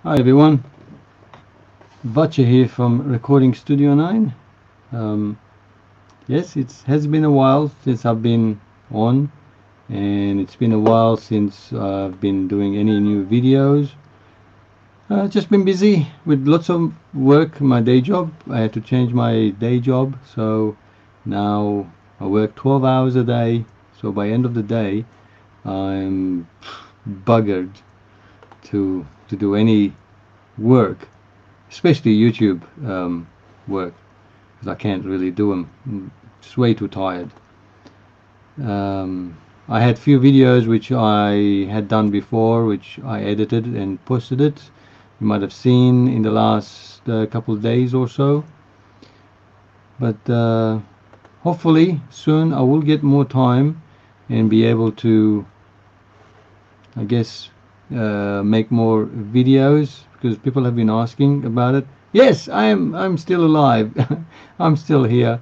Hi everyone, Vacha here from Recording Studio 9. Um, yes, it has been a while since I've been on, and it's been a while since I've been doing any new videos. Just been busy with lots of work, my day job. I had to change my day job, so now I work 12 hours a day. So by end of the day, I'm buggered to do any work, especially YouTube work, because I can't really do them. Just way too tired. Um, I had few videos which I had done before, which I edited and posted it. You might have seen in the last couple of days or so. But hopefully soon I will get more time and be able to, I guess, make more videos because people have been asking about it. Yes, I'm still alive. I'm still here.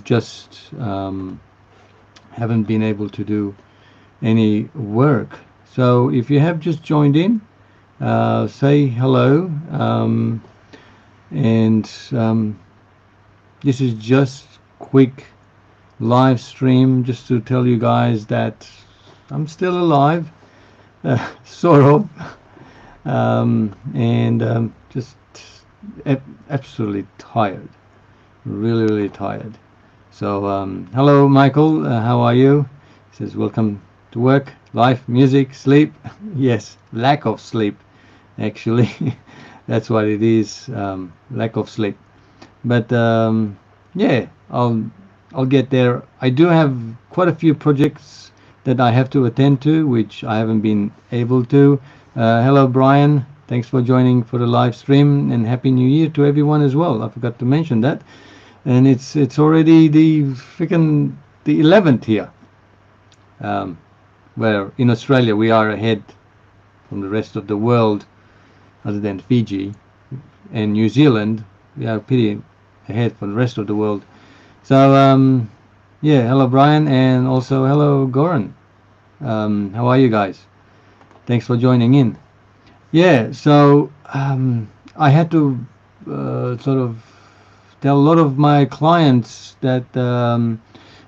Just haven't been able to do any work. So if you have just joined in, say hello. And This is just quick live stream just to tell you guys that I'm still alive, sort of, and just absolutely tired, really tired. So, hello, Michael. How are you? He says, welcome to work, life, music, sleep. Yes, lack of sleep, actually. That's what it is, lack of sleep. But yeah, I'll get there. I do have quite a few projects that I have to attend to, which I haven't been able to. Hello, Brian. Thanks for joining for the live stream, and Happy New Year to everyone as well. I forgot to mention that. And it's already the 11th here, um, where in Australia we are ahead from the rest of the world, other than Fiji and New Zealand. We are pretty ahead from the rest of the world. So yeah, hello Brian, and also hello Goran. How are you guys? Thanks for joining in. Yeah, so I had to sort of tell a lot of my clients that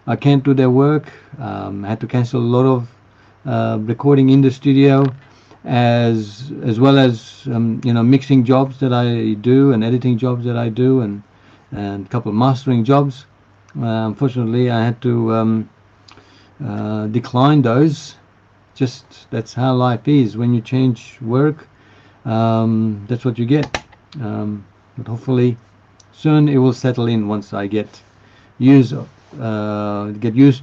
I can't do their work. I had to cancel a lot of recording in the studio, as well as mixing jobs that I do and editing jobs that I do, and a couple of mastering jobs. Unfortunately, I had to decline those. Just that's how life is. When you change work, that's what you get. But hopefully, soon it will settle in once I get used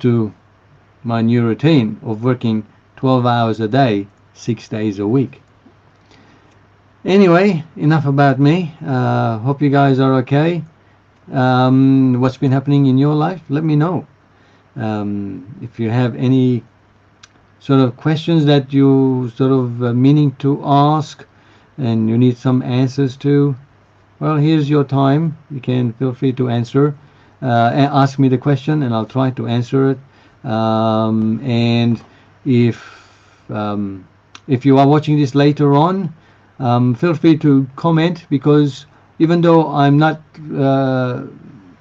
to my new routine of working 12 hours a day, 6 days a week. Anyway, enough about me. Hope you guys are okay. What's been happening in your life? Let me know. If you have any sort of questions that you sort of meaning to ask and you need some answers to, well, here's your time. You can feel free to ask me the question, and I'll try to answer it. And if you are watching this later on, feel free to comment, because even though I'm not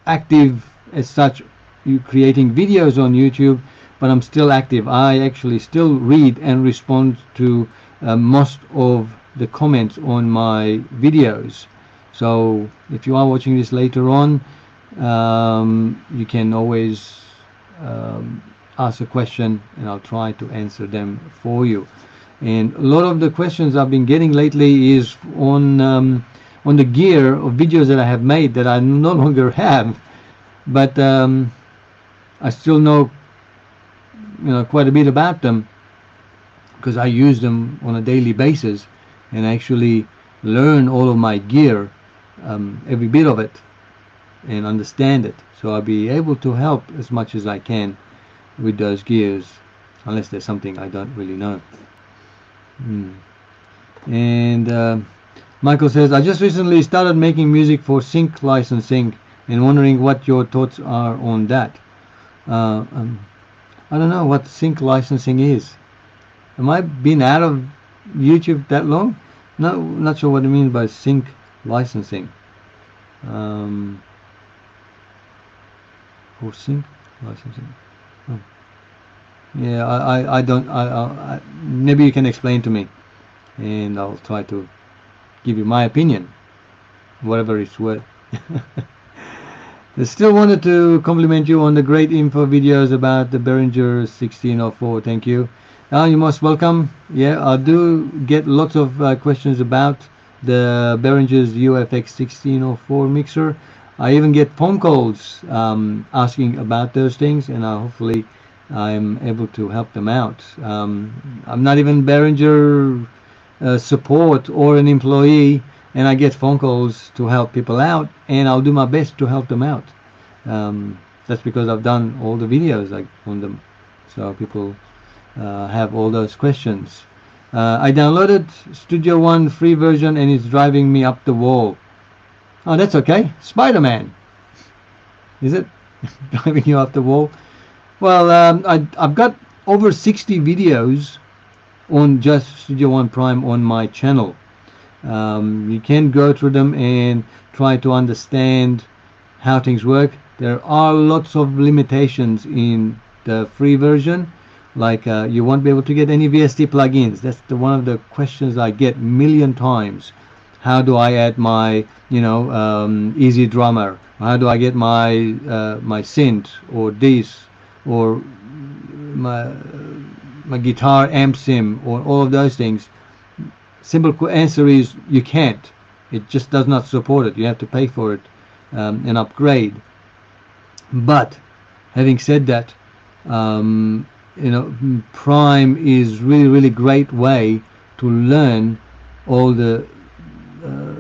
active as such, you creating videos on YouTube, but I'm still active. I actually still read and respond to most of the comments on my videos. So if you are watching this later on, you can always ask a question, and I'll try to answer them for you. And a lot of the questions I've been getting lately is on the gear of videos that I have made that I no longer have, but I still know quite a bit about them, because I use them on a daily basis and actually learn all of my gear, every bit of it, and understand it. So I'll be able to help as much as I can with those gears, unless there's something I don't really know. And Michael says, I just recently started making music for sync licensing and wondering what your thoughts are on that. I don't know what sync licensing is. Am I been out of YouTube that long? No, not sure what it means by sync licensing. Um, or sync licensing. Oh. Yeah, I don't. Maybe you can explain to me, and I'll try to give you my opinion, whatever it's worth. I still wanted to compliment you on the great info videos about the Behringer 1604. Thank you. You're most welcome. Yeah, I do get lots of questions about the Behringer's UFX 1604 mixer. I even get phone calls asking about those things, and hopefully I'm able to help them out. I'm not even Behringer support or an employee, and I get phone calls to help people out, and I'll do my best to help them out. That's because I've done all the videos on them, so people have all those questions. I downloaded Studio One free version, and it's driving me up the wall. Oh, that's okay. Spider-Man, is it driving you up the wall? Well, I've got over 60 videos on just Studio One Prime on my channel. You can go through them and try to understand how things work. There are lots of limitations in the free version, like you won't be able to get any VST plugins. That's one of the questions I get million times. How do I add my Easy Drummer? How do I get my my synth or this or my guitar amp sim or all of those things? Simple answer is you can't. It just does not support it. You have to pay for it and upgrade. But having said that, Prime is really great way to learn all the uh,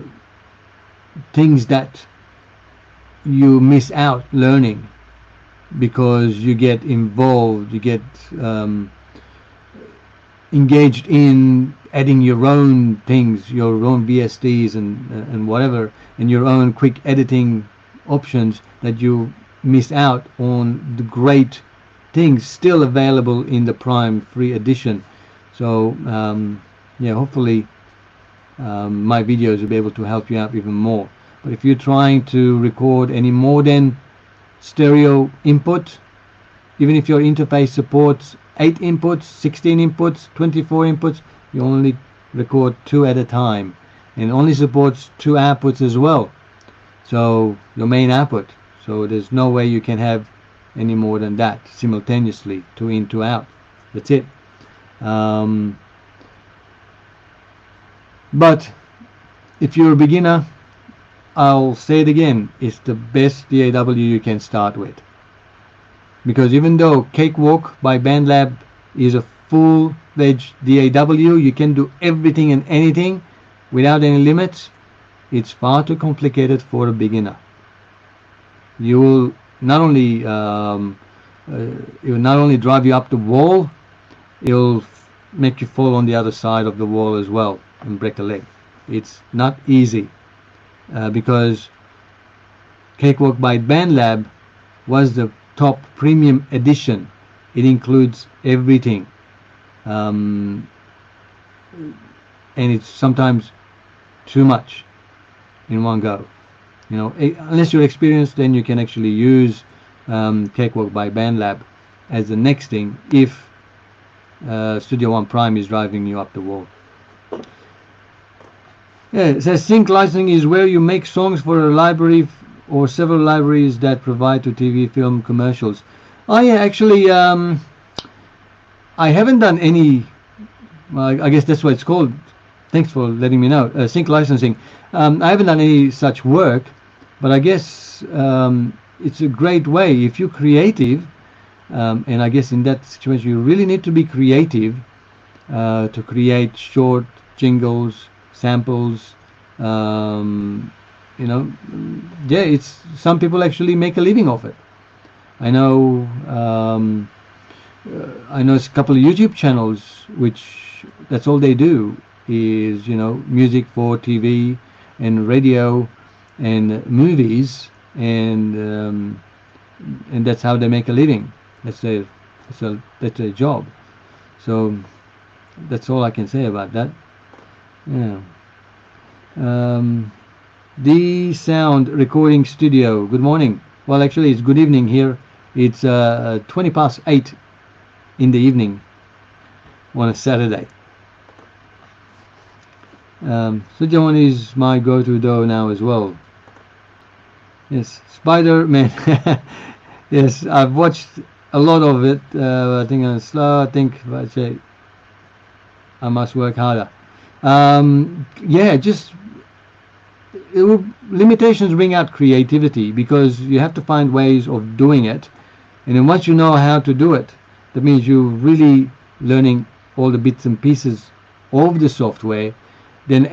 things that you miss out learning because you get involved, you get engaged in adding your own things, your own VSTs and whatever, and your own quick editing options that you miss out on the great things still available in the Prime free edition. So yeah, hopefully my videos will be able to help you out even more. But if you're trying to record any more than stereo input, even if your interface supports 8 inputs, 16 inputs, 24 inputs, you only record 2 at a time, and only supports 2 outputs as well. So your main output. So there's no way you can have any more than that simultaneously, 2 in, 2 out. That's it. But if you're a beginner, I'll say it again, it's the best DAW you can start with. Because even though Cakewalk by BandLab is a full-fledged DAW, you can do everything and anything without any limits, it's far too complicated for a beginner. You will not only it will not only drive you up the wall, it will make you fall on the other side of the wall as well and break a leg. It's not easy because Cakewalk by BandLab was the top premium edition. It includes everything, and it's sometimes too much in one go. Unless you're experienced, then you can actually use Cakewalk by BandLab as the next thing if Studio One Prime is driving you up the wall. Yeah, it says sync licensing is where you make songs for a library or several libraries that provide to TV, film, commercials. Oh yeah, actually, I haven't done any. I guess that's what it's called. Thanks for letting me know. Sync licensing. I haven't done any such work, but I guess it's a great way if you're creative. And I guess in that situation, you really need to be creative to create short jingles, samples. Yeah, it's some people actually make a living off it. I know a couple of YouTube channels which that's all they do is music for TV and radio and movies, and that's how they make a living. That's their job. So that's all I can say about that. Yeah. The Sound Recording Studio. Good morning. Well, actually, it's good evening here. It's 20 past 8 in the evening on a Saturday. Studio One is my go-to though now as well. Yes, Spider-Man. Yes, I've watched a lot of it. I think I'm slow. I think if I say I must work harder. Yeah, just limitations bring out creativity because you have to find ways of doing it, and then once you know how to do it, that means you're really learning all the bits and pieces of the software. Then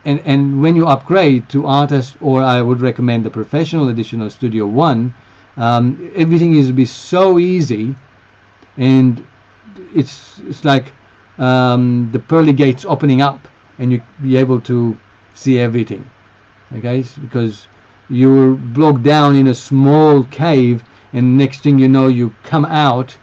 and when you upgrade to Artist, or I would recommend the professional edition of Studio One, everything is be so easy, and it's like the pearly gates opening up, and you be able to see everything. Okay, because you're blocked down in a small cave, and next thing you know, you come out,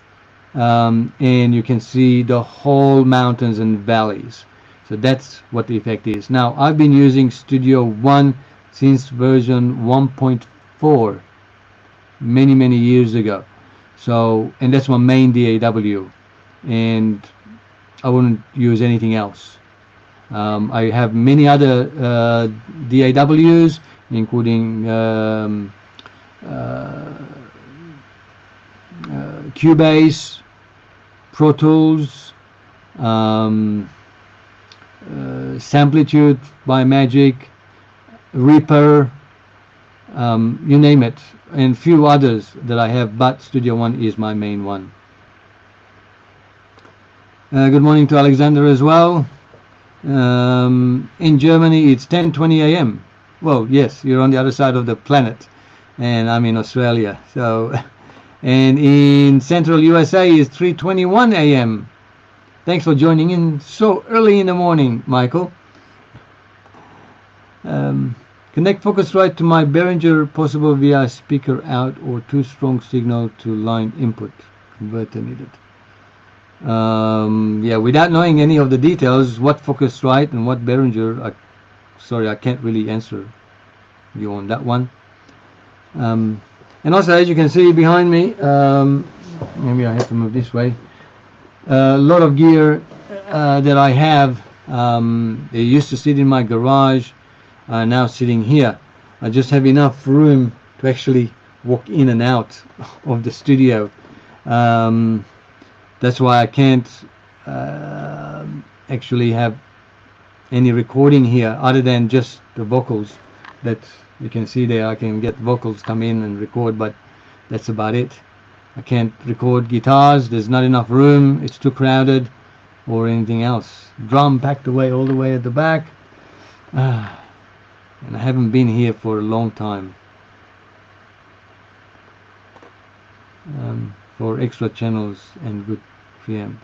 and you can see the whole mountains and valleys. So that's what the effect is. Now, I've been using Studio One since version 1.4 many years ago. So, and that's my main DAW, and I wouldn't use anything else. I have many other DAWs, including Cubase, Pro Tools, Samplitude by Magic, Reaper, you name it, and few others that I have, but Studio One is my main one. Good morning to Alexander as well. In Germany it's 10:20 a.m. Well, yes, you're on the other side of the planet, and I'm in Australia. So, and in central USA it's 3:21 a.m. Thanks for joining in so early in the morning, Michael. Connect Focusrite to my Behringer, possible via speaker out or too strong signal to line input. Converter needed. Yeah, without knowing any of the details, what Focusrite and what Behringer, sorry, I can't really answer you on that one. And also, as you can see behind me, maybe I have to move this way. A lot of gear that I have, they used to sit in my garage, now sitting here. I just have enough room to actually walk in and out of the studio. That's why I can't actually have any recording here other than just the vocals that you can see there. I can get vocals come in and record, but that's about it. I can't record guitars, there's not enough room, it's too crowded, or anything else. Drum packed away all the way at the back, and I haven't been here for a long time. For extra channels and good preamp.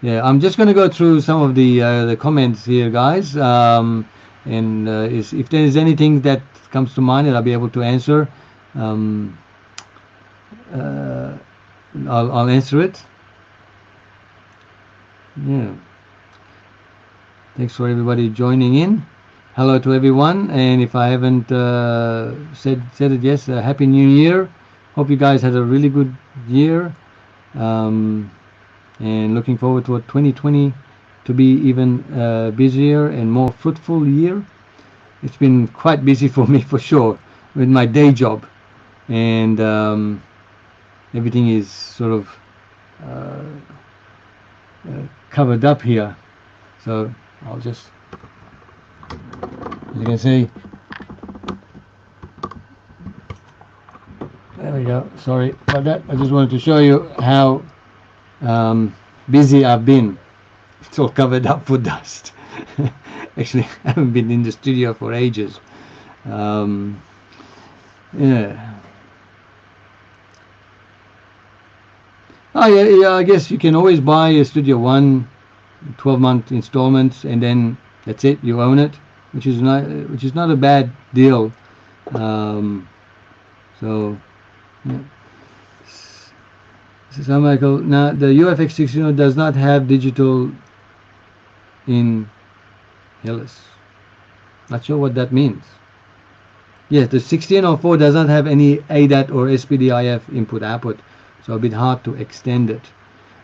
Yeah, I'm just going to go through some of the comments here, guys, and if there is anything that comes to mind that I'll be able to answer, I'll answer it. Yeah. Thanks for everybody joining in. Hello to everyone, and if I haven't said it, yes, Happy New Year. Hope you guys had a really good year, and looking forward to 2020 to be even busier and more fruitful year. It's been quite busy for me, for sure, with my day job, and everything is sort of covered up here. So I'll just, as you can see, there we go. Sorry about that. I just wanted to show you how busy I've been. It's all covered up with dust. Actually, I haven't been in the studio for ages. Yeah. Oh yeah, I guess you can always buy a Studio One 12-month installments, and then that's it. You own it, which is not a bad deal. So. Yeah. So Michael, now the UFX600 does not have digital in Hellas. Not sure what that means. Yes, the 1604 does not have any ADAT or SPDIF input-output, so a bit hard to extend it.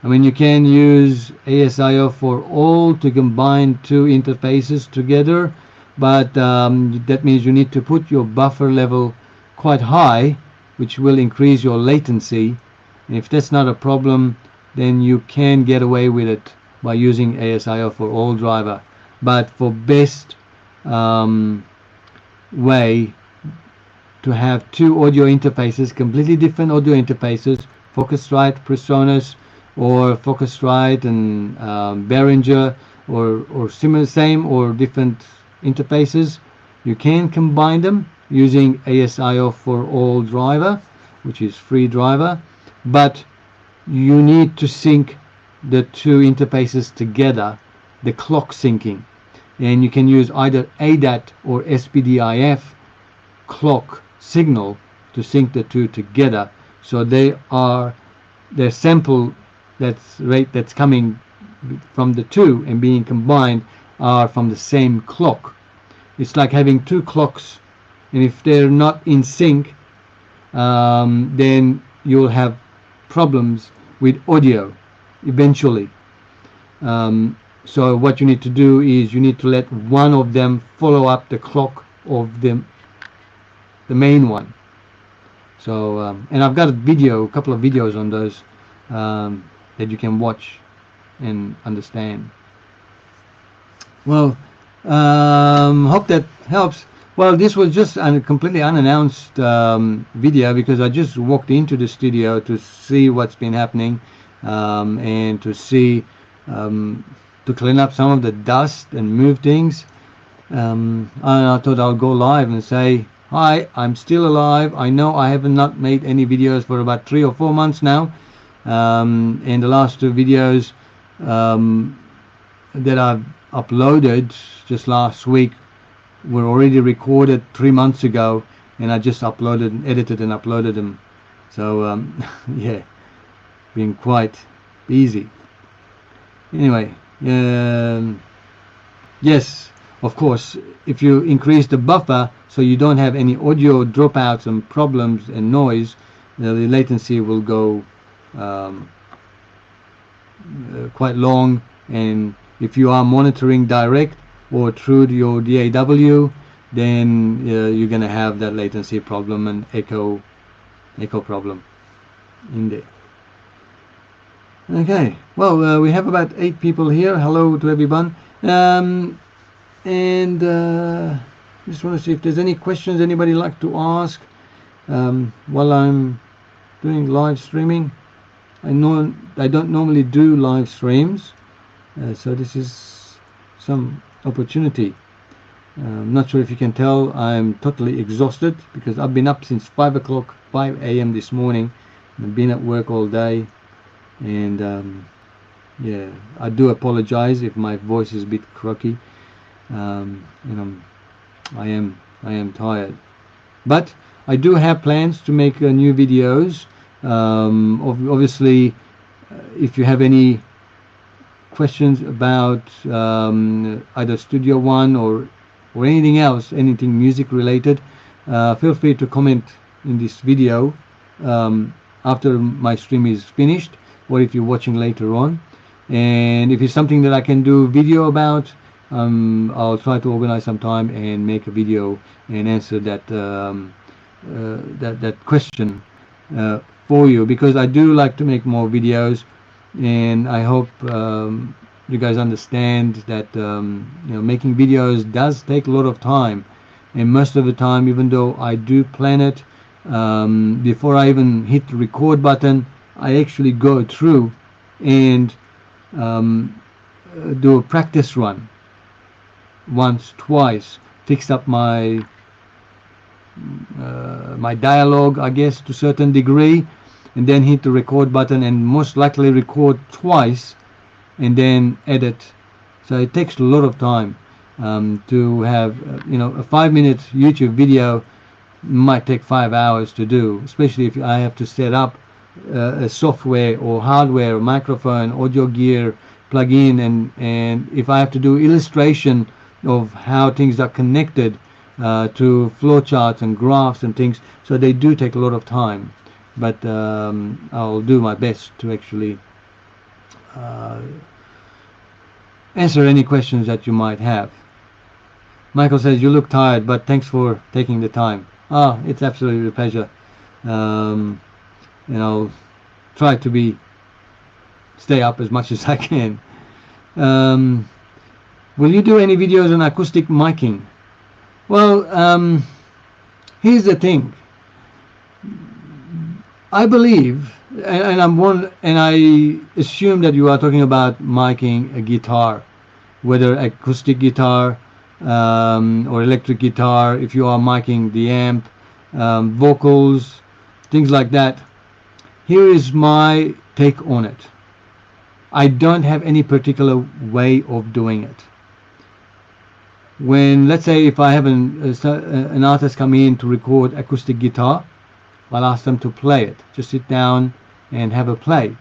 I mean, you can use ASIO for all to combine two interfaces together, but that means you need to put your buffer level quite high, which will increase your latency. And if that's not a problem, then you can get away with it by using ASIO for all driver. But for best way to have two audio interfaces, completely different audio interfaces, Focusrite, PreSonus, or Focusrite and Behringer, or similar, same or different interfaces, you can combine them using ASIO for all driver, which is free driver, but you need to sync the two interfaces together, the clock syncing, and you can use either ADAT or SPDIF clock signal to sync the two together, so their sample that's coming from the two and being combined are from the same clock. It's like having two clocks, and if they're not in sync, then you'll have problems with audio eventually. So what you need to do is you need to let one of them follow up the clock of the main one. So and I've got a couple of videos on those that you can watch and understand. Well, hope that helps. Well, this was just a completely unannounced video because I just walked into the studio to see what's been happening and to see to clean up some of the dust and move things. And I thought I'll go live and say, hi, I'm still alive. I know I have not made any videos for about 3 or 4 months now. And the last two videos that I've uploaded just last week were already recorded 3 months ago, and I just uploaded and edited and uploaded them. So yeah, been quite easy. Anyway, yes, of course, if you increase the buffer so you don't have any audio dropouts and problems and noise, the latency will go quite long. And if you are monitoring direct or through your DAW, then you're going to have that latency problem and echo problem in there. Okay, well, we have about 8 people here. Hello to everyone. And just want to see if there's any questions anybody like to ask while I'm doing live streaming. I don't normally do live streams, so this is some opportunity. I'm not sure if you can tell, I'm totally exhausted because I've been up since 5 a.m. this morning. I've been at work all day, and yeah, I do apologize if my voice is a bit croaky. And I am tired, but I do have plans to make new videos. Obviously, if you have any questions about either Studio One or anything else, anything music related, feel free to comment in this video after my stream is finished, or if you're watching later on. And if it's something that I can do video about, I'll try to organize some time and make a video and answer that that question for you, because I do like to make more videos, and I hope you guys understand that you know, making videos does take a lot of time, and most of the time, even though I do plan it before I even hit the record button, I actually go through and do a practice run once, twice, fix up my my dialogue, I guess, to a certain degree, and then hit the record button and most likely record twice and then edit. So it takes a lot of time to have you know, a 5-minute YouTube video might take 5 hours to do, especially if I have to set up a software or hardware, or microphone, audio gear, plug in, and if I have to do illustration of how things are connected to flowcharts and graphs and things. So they do take a lot of time, but I'll do my best to actually answer any questions that you might have. Michael says, you look tired, but thanks for taking the time. It's absolutely a pleasure. And I'll try to stay up as much as I can. Will you do any videos on acoustic miking? Well, here's the thing. I believe, and I assume that you are talking about miking a guitar, whether acoustic guitar or electric guitar. If you are miking the amp, vocals, things like that. Here is my take on it. I don't have any particular way of doing it. When, let's say, if I have an artist come in to record acoustic guitar, I'll ask them to play it. Just sit down and have a play,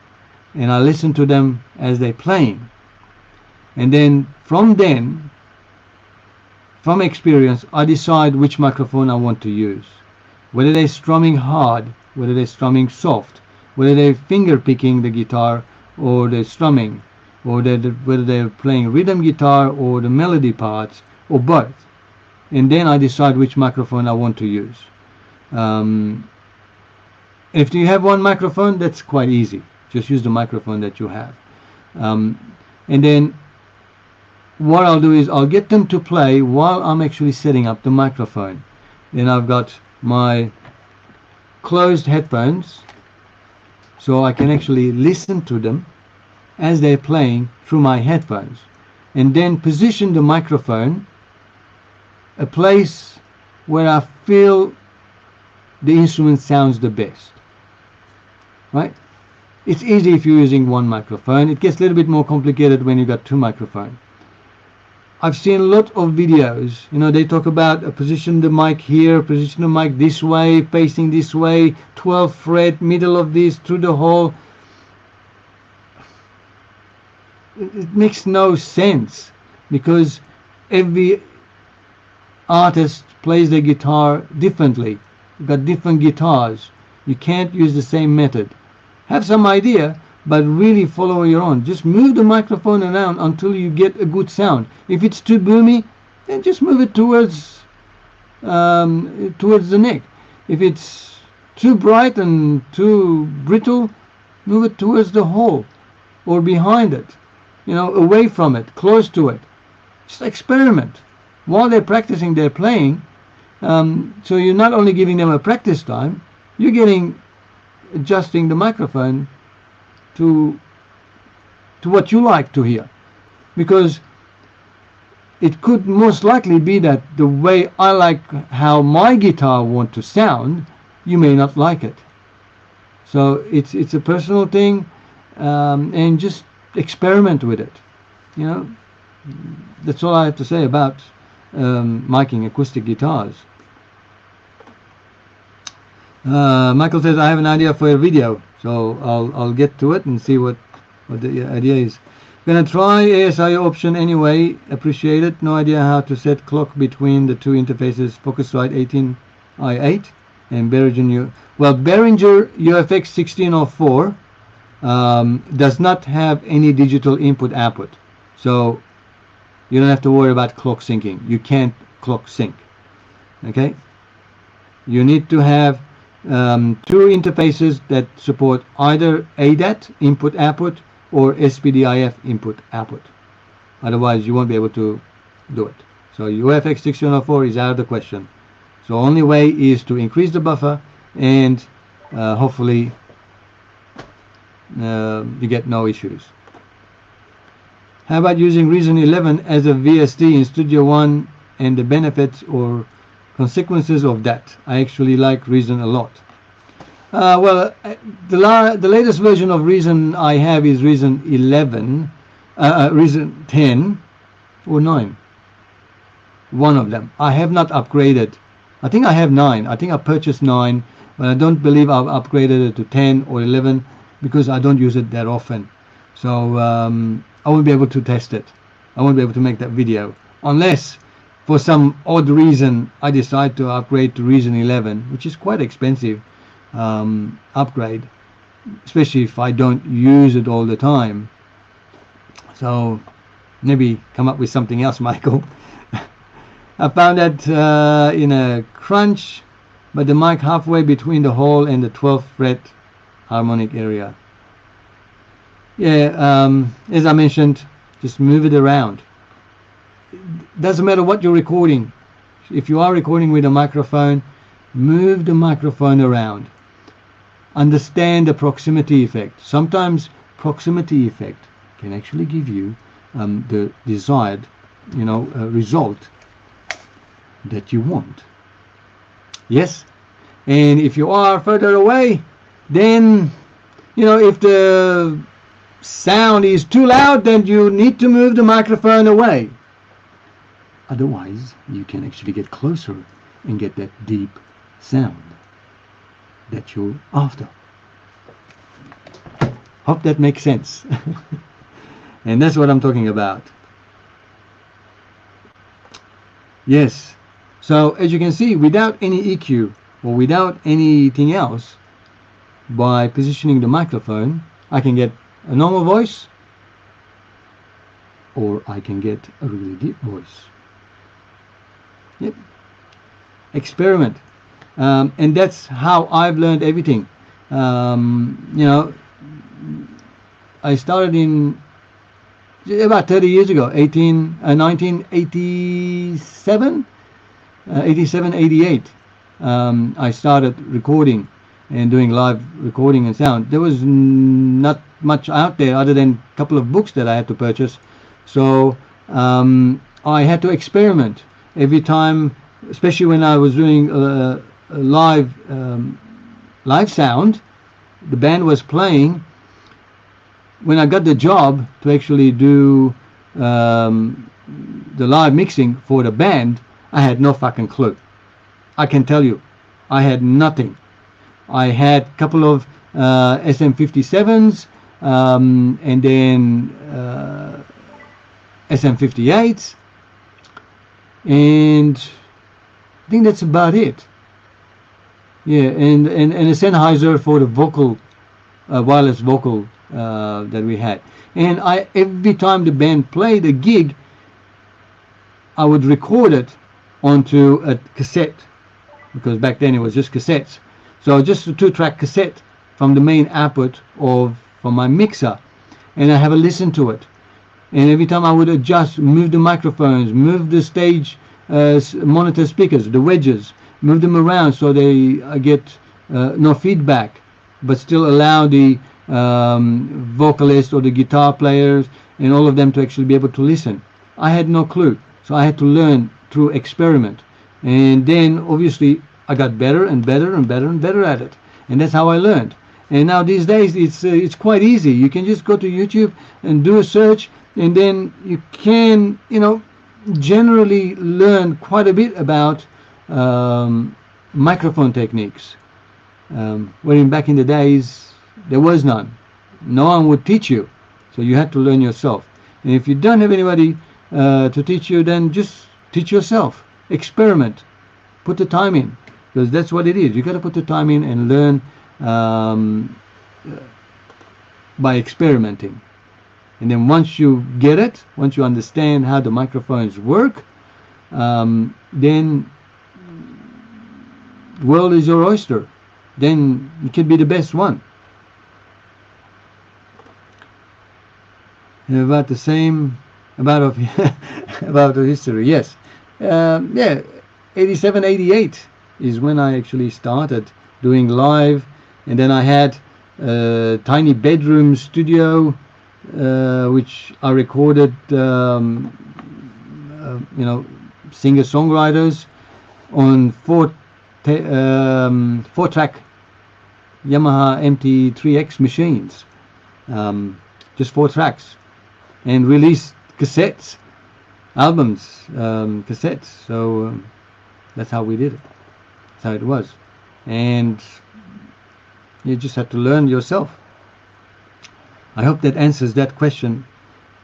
and I listen to them as they're playing, and then from experience, I decide which microphone I want to use, whether they're strumming hard, whether they're strumming soft, whether they're finger picking the guitar or they're strumming, or whether they're playing rhythm guitar or the melody parts, or both. And then I decide which microphone I want to use. If you have one microphone, that's quite easy. Just use the microphone that you have. And then what I'll do is I'll get them to play while I'm actually setting up the microphone. Then I've got my closed headphones, so I can actually listen to them as they're playing through my headphones, and then position the microphone a place where I feel the instrument sounds the best. Right? It's easy if you're using one microphone. It gets a little bit more complicated when you've got two microphones. I've seen a lot of videos, they talk about position the mic here, position the mic this way, facing this way, 12th fret, middle of this, through the hole. It makes no sense, because every artist plays the guitar differently. You've got different guitars. You can't use the same method. Have some idea, but really follow your own. Just move the microphone around until you get a good sound. If it's too boomy, then just move it towards the neck. If it's too bright and too brittle, move it towards the hole or behind it, away from it, close to it. Just experiment while they're practicing their playing. So you're not only giving them a practice time, you're adjusting the microphone to what you like to hear, because it could most likely be that the way I like how my guitar want to sound, you may not like it. So it's a personal thing, and just experiment with it. That's all I have to say about miking acoustic guitars. Michael says, I have an idea for a video, so I'll get to it and see what the idea is. Gonna try ASIO option anyway. Appreciate it. No idea how to set clock between the two interfaces, Focusrite 18i8 and Behringer. Well, Behringer UFX 1604 does not have any digital input output, so you don't have to worry about clock syncing. You can't clock sync. Okay, you need to have two interfaces that support either ADAT input output or SPDIF input output. Otherwise you won't be able to do it. So UFX 1604 is out of the question. So only way is to increase the buffer, and hopefully you get no issues. How about using Reason 11 as a VST in Studio One and the benefits or consequences of that? I actually like Reason a lot. Well, the latest version of Reason I have is Reason 11, Reason 10 or 9. One of them. I have not upgraded. I think I have 9. I think I purchased 9, but I don't believe I've upgraded it to 10 or 11 because I don't use it that often. So I won't be able to test it. I won't be able to make that video unless for some odd reason I decide to upgrade to Reason 11, which is quite expensive upgrade, especially if I don't use it all the time. So maybe come up with something else, Michael. I found that in a crunch, but the mic halfway between the hole and the 12th fret harmonic area. Yeah, as I mentioned, just move it around. Doesn't matter what you're recording. If you are recording with a microphone, move the microphone around. Understand the proximity effect. Sometimes proximity effect can actually give you the desired, result that you want. Yes, and if you are further away, then if the sound is too loud, then you need to move the microphone away. Otherwise, you can actually get closer and get that deep sound that you're after. Hope that makes sense. And that's what I'm talking about. Yes. So as you can see, without any EQ or without anything else, by positioning the microphone, I can get a normal voice or I can get a really deep voice. Yep. Experiment. And that's how I've learned everything. I started in about 30 years ago, 1987, 88. I started recording and doing live recording and sound. There was not much out there other than a couple of books that I had to purchase. So I had to experiment every time, especially when I was doing live sound. The band was playing. When I got the job to actually do the live mixing for the band, I had no fucking clue. I can tell you, I had nothing. I had a couple of SM57s and then SM58s, and I think that's about it. Yeah, and a Sennheiser for the vocal, wireless vocal that we had. And every time the band played a gig, I would record it onto a cassette, because back then it was just cassettes. So just a 2-track cassette from the main output from my mixer, and I have a listen to it. And every time I would adjust, move the microphones, move the stage monitor speakers, the wedges, move them around so they get no feedback, but still allow the vocalist or the guitar players and all of them to actually be able to listen. I had no clue, so I had to learn through experiment, and then obviously I got better and better and better and better at it, and that's how I learned. And now these days it's quite easy. You can just go to YouTube and do a search, and then you can generally learn quite a bit about microphone techniques. Wherein back in the days there was none. No one would teach you, so you had to learn yourself. And if you don't have anybody to teach you, then just teach yourself. Experiment. Put the time in, because that's what it is. You got to put the time in and learn by experimenting. And then once you get it, once you understand how the microphones work, then the world is your oyster. Then you can be the best one. About the same about the history. Yes, 87, 88 is when I actually started doing live, and then I had a tiny bedroom studio, which I recorded, singer-songwriters on 4-track Yamaha MT3X machines, just 4 tracks, and released cassettes, albums, cassettes. So that's how we did it. That's how it was, and you just have to learn yourself. I hope that answers that question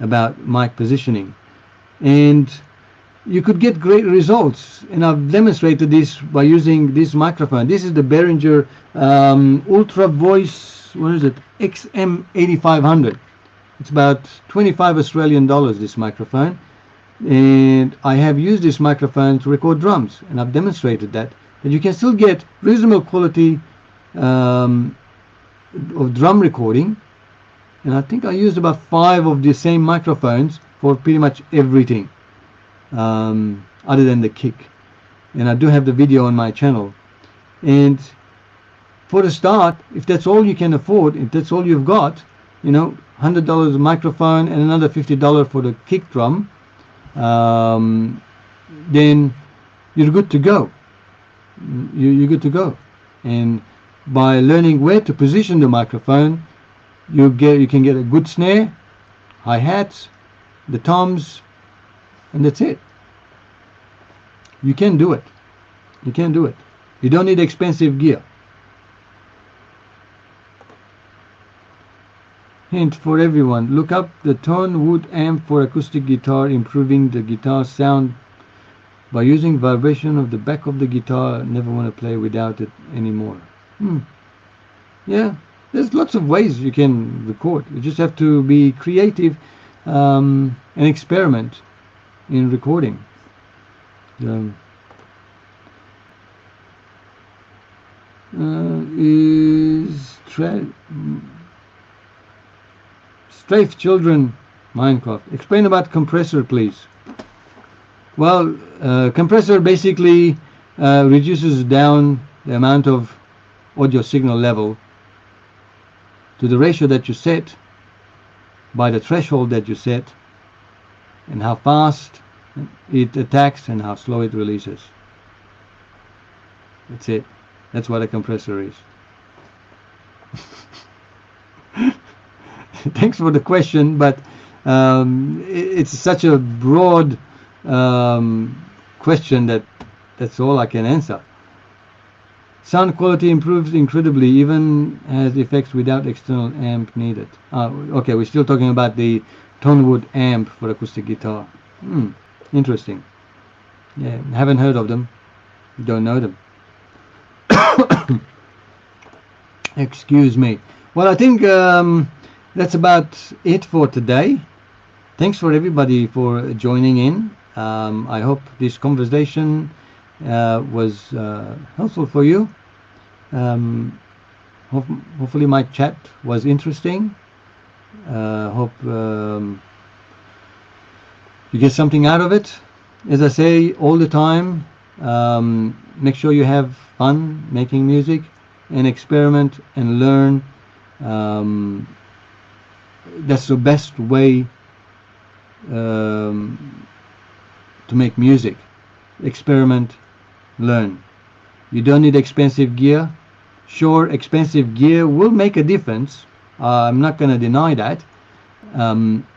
about mic positioning. And you could get great results. And I've demonstrated this by using this microphone. This is the Behringer Ultra Voice, what is it, XM8500. It's about 25 Australian dollars, this microphone. And I have used this microphone to record drums, and I've demonstrated that you can still get reasonable quality of drum recording. And I think I used about 5 of the same microphones for pretty much everything, other than the kick. And I do have the video on my channel. And for the start, if that's all you can afford, if that's all you've got, you know, $100 a microphone and another $50 for the kick drum, then you're good to go. You're good to go. And by learning where to position the microphone, you can get a good snare, hi-hats, the toms, and that's it. You can do it. You can do it. You don't need expensive gear. Hint for everyone, look up the Tone Wood amp for acoustic guitar, improving the guitar sound by using vibration of the back of the guitar. Never want to play without it anymore. Yeah, there's lots of ways you can record. You just have to be creative and experiment in recording. Strafe Children Minecraft. Explain about compressor, please. Well, compressor basically reduces down the amount of audio signal level to the ratio that you set by the threshold that you set, and how fast it attacks and how slow it releases. That's it. That's what a compressor is. Thanks for the question, but it's such a broad question that that's all I can answer. Sound quality improves incredibly, even has effects without external amp needed. Okay, we're still talking about the Tone Wood amp for acoustic guitar. Interesting. Yeah, haven't heard of them. Don't know them. Excuse me. Well, I think that's about it for today. Thanks for everybody for joining in. I hope this conversation was helpful for you. Hopefully my chat was interesting. Hope you get something out of it. As I say all the time, make sure you have fun making music and experiment and learn. That's the best way to make music. Experiment, learn. You don't need expensive gear. Sure, expensive gear will make a difference. I'm not going to deny that.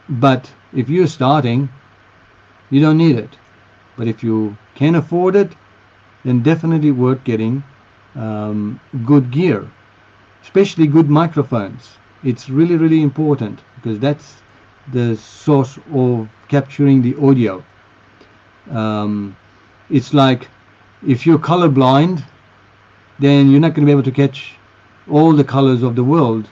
But if you're starting, you don't need it. But if you can afford it, then definitely worth getting good gear, especially good microphones. It's really, really important, because that's the source of capturing the audio. It's like if you're colorblind, then you're not going to be able to catch all the colors of the world.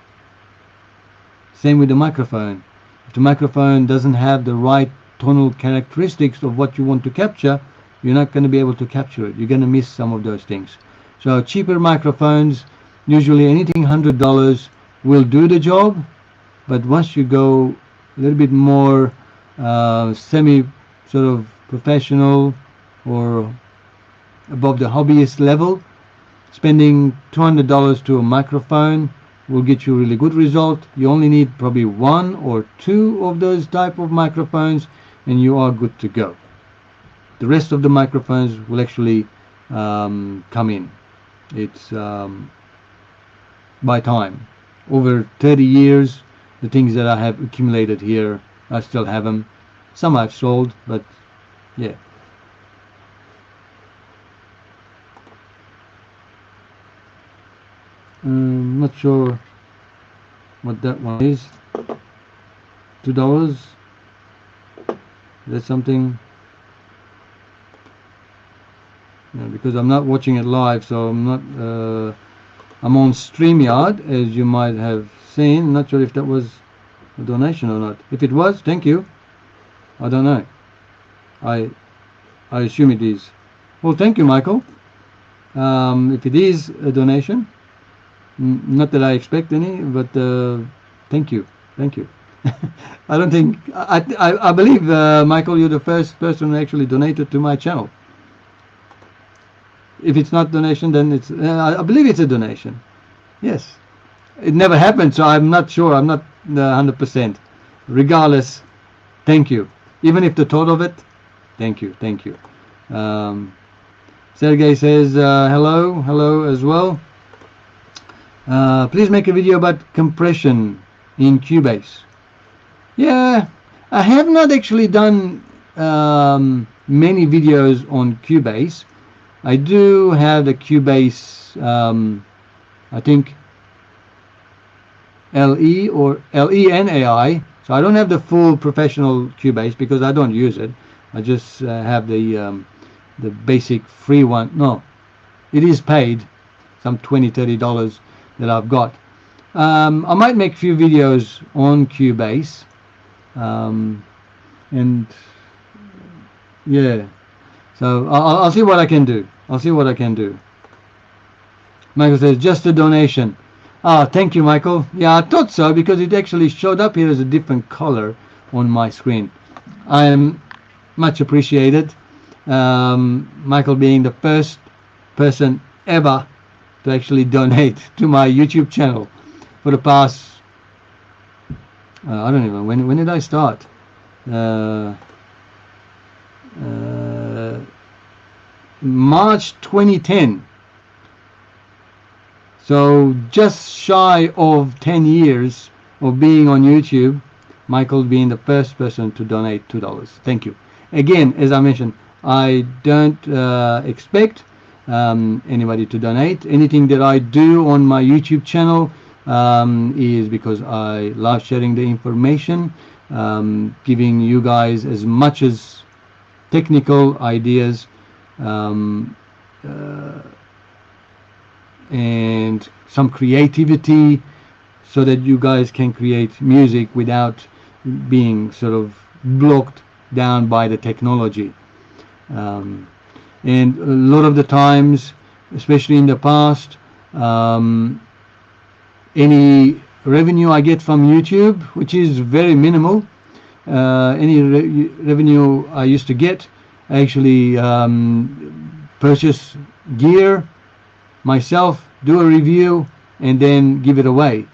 Same with the microphone. If the microphone doesn't have the right tonal characteristics of what you want to capture, you're not going to be able to capture it. You're going to miss some of those things. So cheaper microphones, usually anything $100 will do the job. But once you go a little bit more semi sort of professional or above the hobbyist level, spending $200 to a microphone will get you a really good result. You only need probably 1 or 2 of those type of microphones, and you are good to go. The rest of the microphones will actually come in. It's by time. Over 30 years, the things that I have accumulated here, I still have them. Some I've sold, but yeah. Not sure what that one is. $2. That's something. because I'm not watching it live, so I'm not. I'm on StreamYard, as you might have seen. Not sure if that was a donation or not. If it was, thank you. I don't know. I assume it is. Well, thank you, Michael. If it is a donation, not that I expect any, but thank you. I don't think I believe Michael, you're the first person who actually donated to my channel. If it's not donation, then it's I believe it's a donation. Yes, it never happened, so I'm not sure. I'm not 100%. Regardless, thank you. Even if the thought of it, thank you. Sergey says hello as well. Please make a video about compression in Cubase. Yeah, I have not actually done many videos on Cubase. I do have the Cubase, I think LE or LE and AI. So I don't have the full professional Cubase because I don't use it. I just have the basic free one. No, it is paid, some $20-30 that I've got. I might make a few videos on Cubase, and yeah, so I'll see what I can do. Michael says just a donation. Thank you, Michael. Yeah, I thought so because it actually showed up here as a different color on my screen. I am much appreciated. Michael being the first person ever to actually donate to my YouTube channel for the past I don't even when did I start? March 2010. So just shy of 10 years of being on YouTube, Michael being the first person to donate $2. Thank you. Again, as I mentioned, I don't expect anybody to donate. Anything that I do on my YouTube channel is because I love sharing the information, giving you guys as much as technical ideas and some creativity so that you guys can create music without being sort of blocked down by the technology. And a lot of the times, especially in the past, any revenue I get from YouTube, which is very minimal, any revenue I used to get, I actually purchase gear myself, do a review, and then give it away.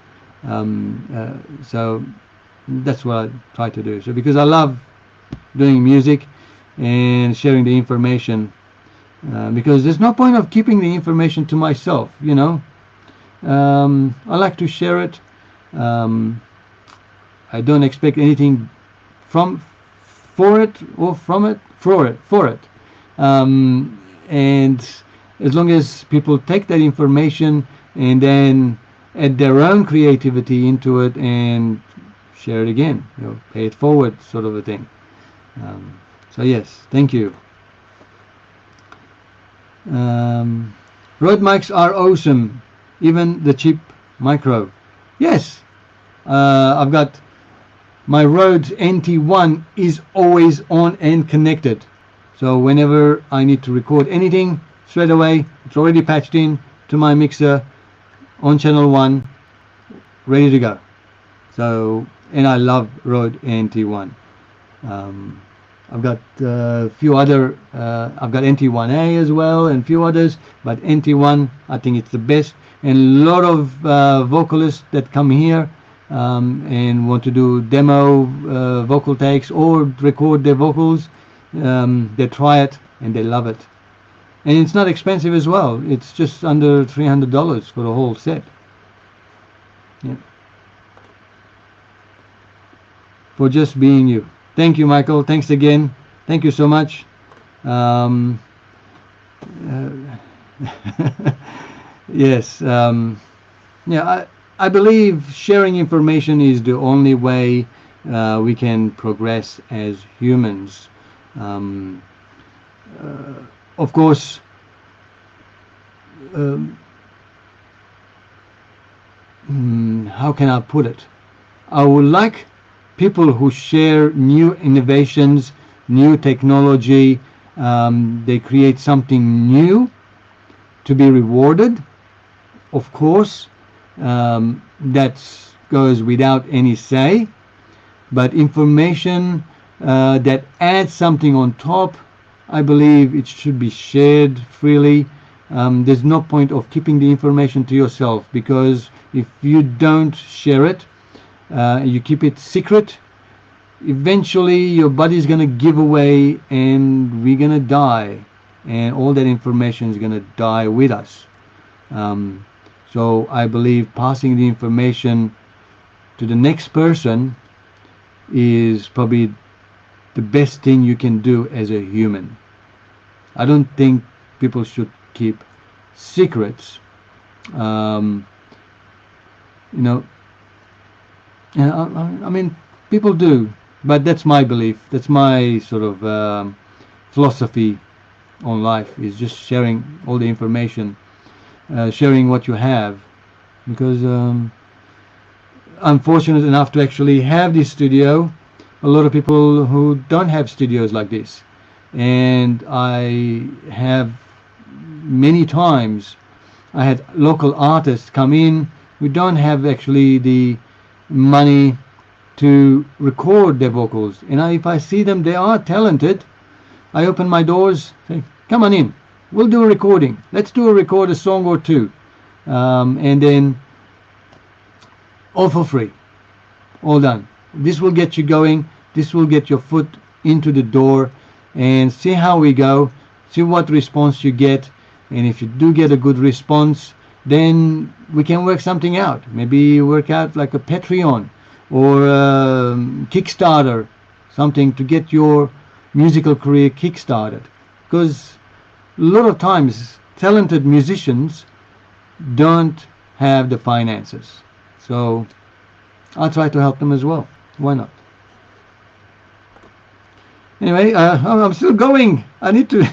So that's what I try to do. So because I love doing music and sharing the information, because there's no point of keeping the information to myself, you know. I like to share it. I don't expect anything for it. And as long as people take that information and then add their own creativity into it and share it again, you know, pay it forward, sort of a thing. So yes, thank you. Rode mics are awesome, even the cheap micro. Yes, I've got my Rode NT1 is always on and connected. So whenever I need to record anything, straight away it's already patched in to my mixer on channel 1, ready to go. So, and I love Rode NT1. I've got a few other, I've got NT1A as well and a few others, but NT1, I think it's the best. And a lot of vocalists that come here and want to do demo vocal takes or record their vocals, they try it and they love it. And it's not expensive as well. It's just under $300 for the whole set. Yeah. For just being you. Thank you, Michael. Thanks again. Thank you so much. Yes. Yeah, I believe sharing information is the only way we can progress as humans. Of course, how can I put it? I would like people who share new innovations, new technology, they create something new to be rewarded. Of course, that goes without any say, but information that adds something on top, I believe it should be shared freely. There's no point of keeping the information to yourself, because if you don't share it, you keep it secret, eventually your body's going to give away and we're going to die, and all that information is going to die with us. So I believe passing the information to the next person is probably the best thing you can do as a human. I don't think people should keep secrets. You know, I mean, people do, but that's my belief. That's my sort of philosophy on life, is just sharing all the information, sharing what you have, because I'm fortunate enough to actually have this studio. A lot of people who don't have studios like this, and I have many times I had local artists come in who don't have actually the money to record their vocals, and if I see them, they are talented, I open my doors, say, come on in, we'll do a recording, let's record a song or two, and then all for free, all done. This will get you going, this will get your foot into the door, and see how we go, see what response you get, and if you do get a good response, then we can work something out. Maybe work out like a Patreon or a Kickstarter, something to get your musical career kickstarted. Because a lot of times talented musicians don't have the finances, so I'll try to help them as well. Why not? Anyway, I'm still going. I need to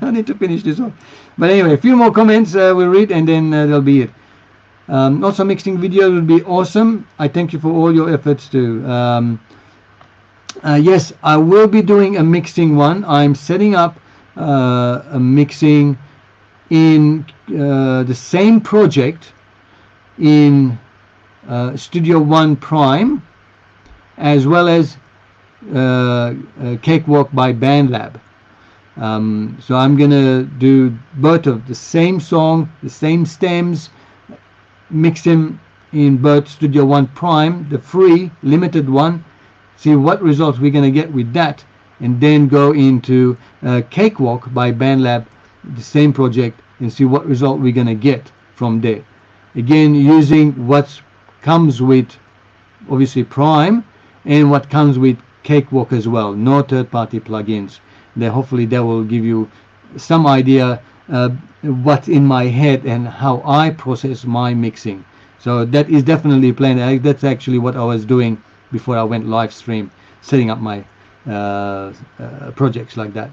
I need to finish this off. But anyway, a few more comments we'll read, and then that'll be it. Also, mixing videos would be awesome. I thank you for all your efforts too. Yes, I will be doing a mixing one. I'm setting up a mixing in the same project in Studio One Prime, as well as Cakewalk by BandLab. So I'm gonna do both of the same song, the same stems, mix them in both Studio One Prime, the free limited one, see what results we're gonna get with that, and then go into Cakewalk by BandLab, the same project, and see what result we're gonna get from there. Again, using what comes with obviously Prime and what comes with Cakewalk as well, no third-party plugins. Then hopefully that will give you some idea what's in my head and how I process my mixing. So that is definitely planned. That's actually what I was doing before I went live stream, setting up my projects like that.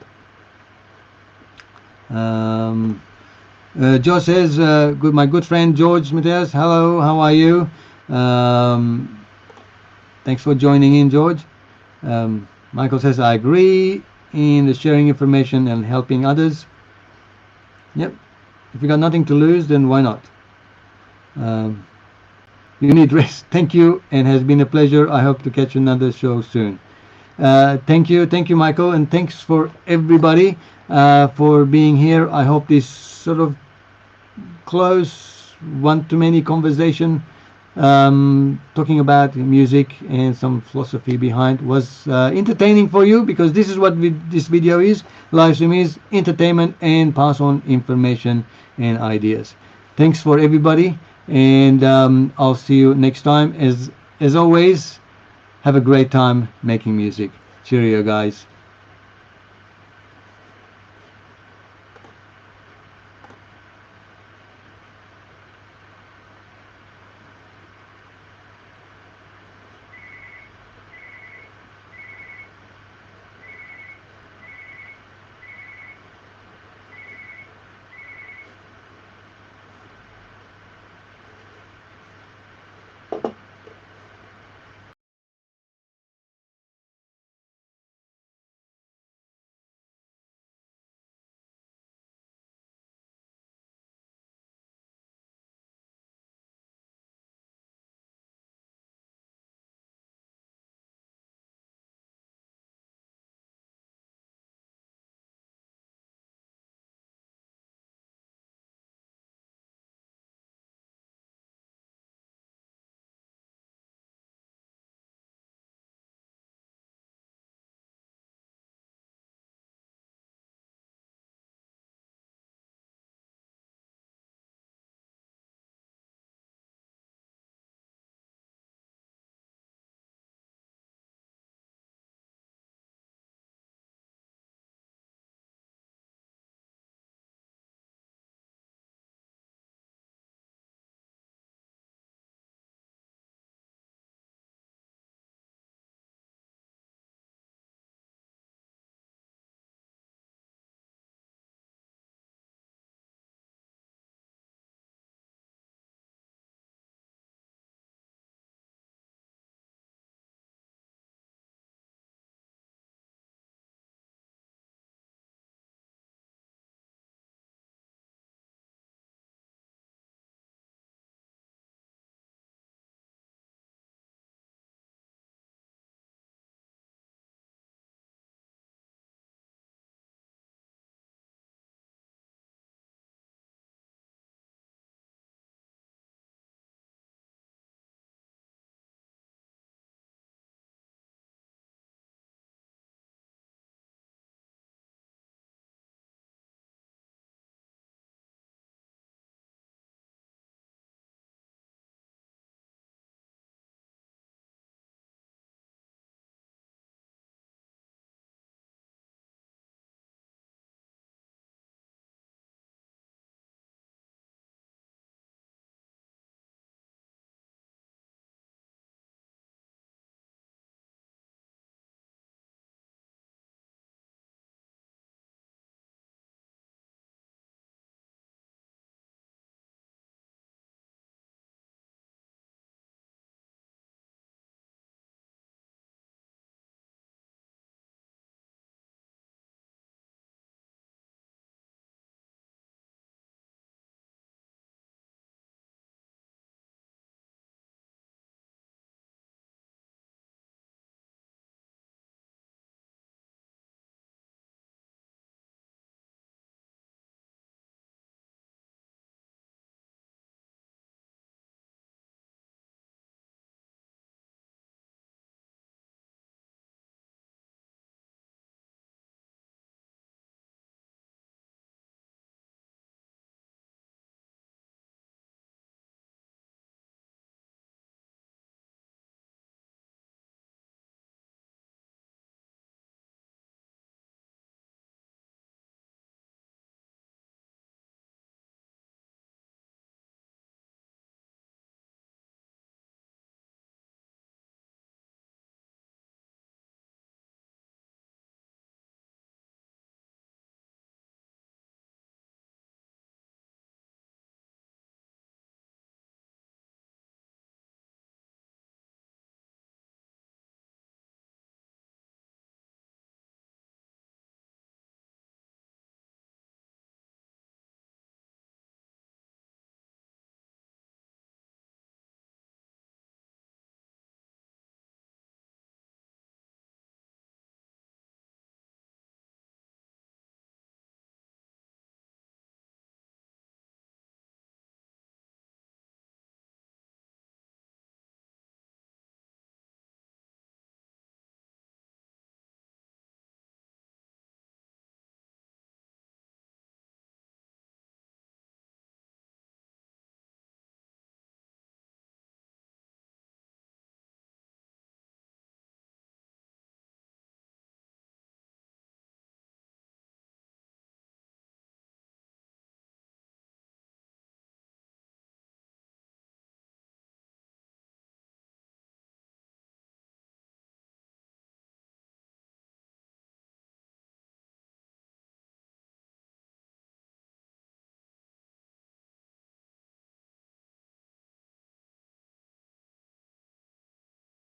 Joe says, my good friend George Mateus, hello, how are you? Thanks for joining in, George. Michael says, I agree in the sharing information and helping others. Yep, if you got nothing to lose, then why not? You need rest. Thank you, and has been a pleasure. I hope to catch another show soon. Thank you, Michael, and thanks for everybody for being here. I hope this sort of close one-to-many conversation talking about music and some philosophy behind was entertaining for you, because this is what this video is. Live stream is entertainment and pass on information and ideas. Thanks for everybody, and I'll see you next time. As always, have a great time making music. Cheerio, guys.